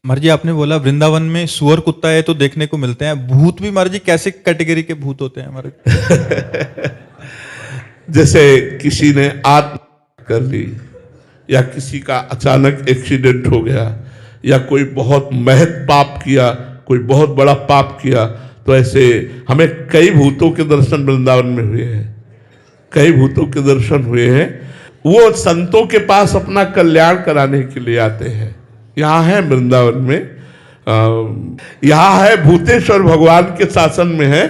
महाराज जी आपने बोला वृंदावन में सुअर कुत्ता है तो देखने को मिलते हैं, भूत भी महाराज जी कैसे कैटेगरी के भूत होते हैं हमारे? जैसे किसी ने आत्महत्या कर ली, या किसी का अचानक एक्सीडेंट हो गया, या कोई बहुत महत पाप किया, कोई बहुत बड़ा पाप किया, तो ऐसे हमें कई भूतों के दर्शन वृंदावन में हुए हैं, कई भूतों के दर्शन हुए हैं। वो संतों के पास अपना कल्याण कराने के लिए आते हैं। यहाँ है वृंदावन में, यहाँ है भूतेश्वर भगवान के शासन में है,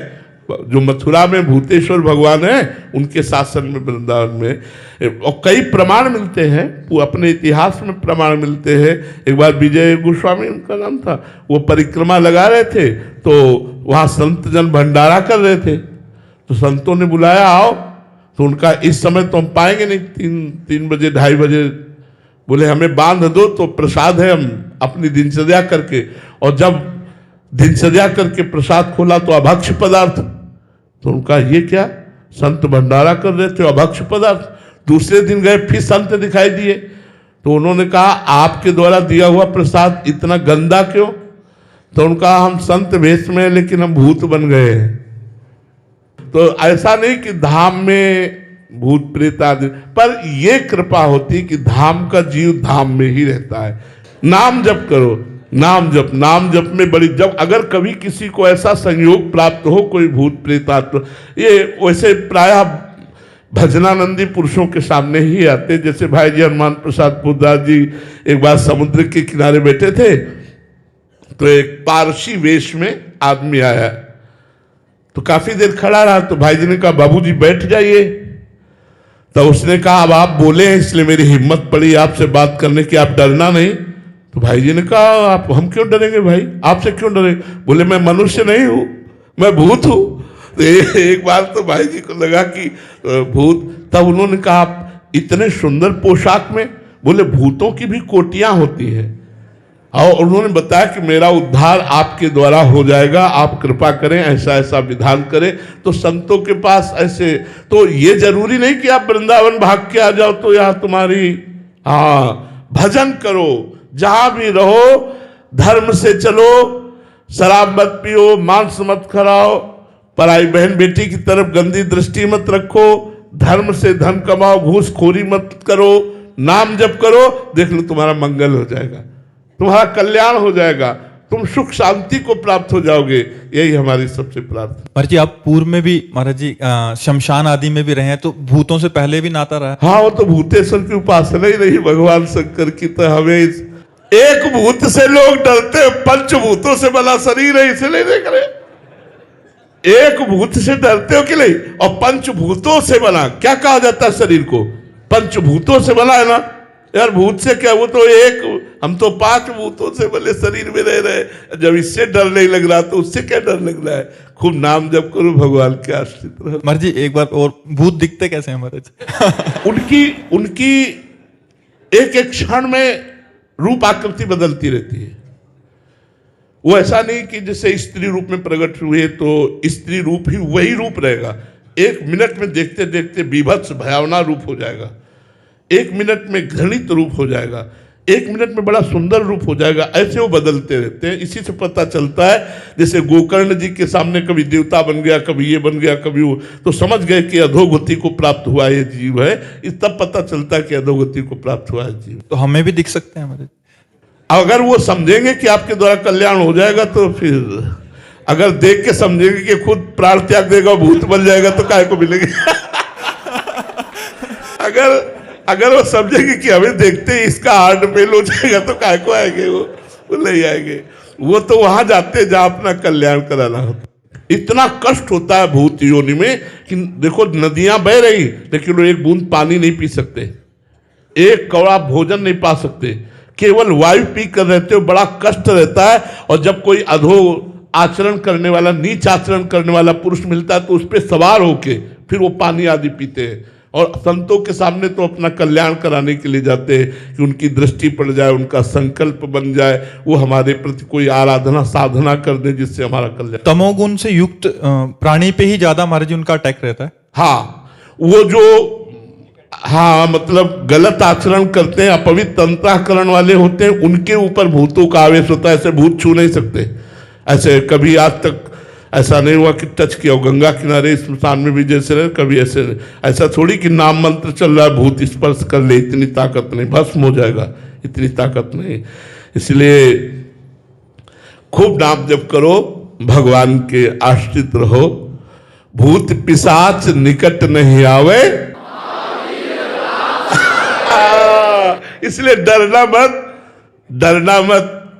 जो मथुरा में भूतेश्वर भगवान है उनके शासन में वृंदावन में। और कई प्रमाण मिलते हैं, वो अपने इतिहास में प्रमाण मिलते हैं। एक बार विजय गोस्वामी उनका नाम था, वो परिक्रमा लगा रहे थे, तो वहाँ संत जन भंडारा कर रहे थे, तो संतों ने बुलाया आओ, तो उनका इस समय तो हम पाएंगे नहीं, 3 बजे 2:30 बजे, बोले हमें बांध दो तो प्रसाद है, हम अपनी दिनचर्या करके। और जब दिनचर्या करके प्रसाद खोला तो अभक्ष पदार्थ, तो उनका ये क्या, संत भंडारा कर रहे थे अभक्ष पदार्थ। दूसरे दिन गए फिर संत दिखाई दिए, तो उन्होंने कहा आपके द्वारा दिया हुआ प्रसाद इतना गंदा क्यों? तो उनका हम संत वेश में लेकिन हम भूत बन गए हैं। तो ऐसा नहीं कि धाम में भूत प्रेत आदि, पर ये कृपा होती कि धाम का जीव धाम में ही रहता है। नाम जप करो, नाम जप में बड़ी, जब अगर कभी किसी को ऐसा संयोग प्राप्त हो कोई भूत प्रेत आत्मा, ये वैसे प्रायः भजनानंदी पुरुषों के सामने ही आते। जैसे भाई जी हनुमान प्रसाद पुरदास जी एक बार समुद्र के किनारे बैठे थे, तो एक पारसी वेश में आदमी आया, तो काफी देर खड़ा रहा, तो भाई जी ने कहा बाबूजी बैठ जाइए। तो उसने कहा अब आप बोले हैं इसलिए मेरी हिम्मत पड़ी आपसे बात करने की, आप डरना नहीं। तो भाई जी ने कहा आप, हम क्यों डरेंगे भाई, आपसे क्यों डरेंगे? बोले मैं मनुष्य नहीं हूं, मैं भूत हूं। तो एक बार तो भाई जी को लगा कि भूत, तब उन्होंने कहा आप इतने सुंदर पोशाक में, बोले भूतों की भी कोटियां होती हैं, और उन्होंने बताया कि मेरा उद्धार आपके द्वारा हो जाएगा, आप कृपा करें, ऐसा ऐसा विधान करें। तो संतों के पास ऐसे, तो ये जरूरी नहीं कि आप वृंदावन भाग के आ जाओ तो यहाँ तुम्हारी, हाँ भजन करो, जहां भी रहो धर्म से चलो, शराब मत पियो, मांस मत खाओ, पराई बहन बेटी की तरफ गंदी दृष्टि मत रखो, धर्म से धन कमाओ, घूसखोरी मत करो, नाम जप करो, देख लो तुम्हारा मंगल हो जाएगा, तुम्हारा कल्याण हो जाएगा, तुम सुख शांति को प्राप्त हो जाओगे। यही हमारी सबसे प्रार्थना। महाराज जी आप पूर्व में भी महाराज जी शमशान आदि में भी रहे हैं, तो भूतों से पहले भी नाता रहा है? हाँ, वो तो भूतेश्वर की उपासना ही रही भगवान शंकर की। तो हमें एक भूत से लोग डरते, पंचभूतों से बना शरीर है इसलिए देख रहे, एक भूत से डरते हो कि नहीं, और पंचभूतों से बना, क्या कहा जाता है शरीर को, पंचभूतों से बना है ना यार, भूत से क्या, वो तो एक, हम तो 5 भूतों से बने शरीर में रह रहे। जब इससे डर नहीं लग रहा तो उससे क्या डर लग रहा है? खूब नाम जप करो, भगवान के आश्रित रहो। महाराज जी एक बार और, भूत दिखते कैसे हैं महाराज? उनकी एक एक क्षण में रूप आकृति बदलती रहती है। वो ऐसा नहीं कि जैसे स्त्री रूप में प्रकट हुए तो स्त्री रूप ही वही रूप रहेगा, 1 मिनट में देखते देखते बीभत्स भयावना रूप हो जाएगा, 1 मिनट में घृणित रूप हो जाएगा, 1 मिनट में बड़ा सुंदर रूप हो जाएगा। ऐसे वो बदलते रहते हैं। इसी से पता चलता है, जैसे गोकर्ण जी के सामने कभी देवता बन गया, कभी ये बन गया, कभी वो, तो समझ गए कि अधोगति को प्राप्त हुआ ये जीव है। इस तब पता चलता है कि अधोगति को प्राप्त हुआ है जीव। तो हमें भी दिख सकते हैं महाराज? अगर वो समझेंगे कि आपके द्वारा कल्याण हो जाएगा तो फिर, अगर देख के समझेंगे कि खुद प्राण त्याग देगा, भूत बन जाएगा, तो काहे को मिलेंगे? अगर वो समझेंगे कि हमें देखते ही इसका हार्ट फेल हो जाएगा तो काय को आएंगे, वो नहीं आएंगे। वो तो वहां जाते हैं जहां अपना कल्याण कराना होता। इतना कष्ट होता है भूत योनि में कि देखो नदियां बह रही लेकिन वो एक बूंद पानी नहीं पी सकते, एक कौड़ा भोजन नहीं पा सकते, केवल वायु पी कर रहते हो, बड़ा कष्ट रहता है। और जब कोई अधो आचरण करने वाला, नीच आचरण करने वाला पुरुष मिलता है तो उस पर सवार होके फिर वो पानी आदि पीते हैं। और संतों के सामने तो अपना कल्याण कराने के लिए जाते हैं कि उनकी दृष्टि पड़ जाए, उनका संकल्प बन जाए, वो हमारे प्रति कोई आराधना साधना कर दे जिससे हमारा कल्याण। तमोगुण से युक्त प्राणी पे ही ज्यादा महाराज जी उनका अटैक रहता है? हाँ, वो जो हाँ, मतलब गलत आचरण करते हैं, अपवित्र अंतःकरण वाले होते हैं, उनके ऊपर भूतों का आवेश होता है। ऐसे भूत छू नहीं सकते। ऐसे कभी आज तक ऐसा नहीं हुआ कि टच किया हो। गंगा किनारे स्मशान में भी जैसे रहे, कभी ऐसे ऐसा थोड़ी कि नाम मंत्र चल रहा है भूत स्पर्श कर ले, इतनी ताकत नहीं, भस्म हो जाएगा, इतनी ताकत नहीं। इसलिए खूब नाम जप करो, भगवान के आश्रित रहो, भूत पिशाच निकट नहीं आवे। इसलिए डरना मत, डरना मत।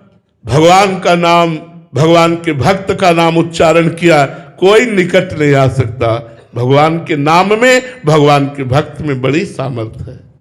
भगवान का नाम, भगवान के भक्त का नाम उच्चारण किया, कोई निकट नहीं आ सकता। भगवान के नाम में, भगवान के भक्त में बड़ी सामर्थ्य है।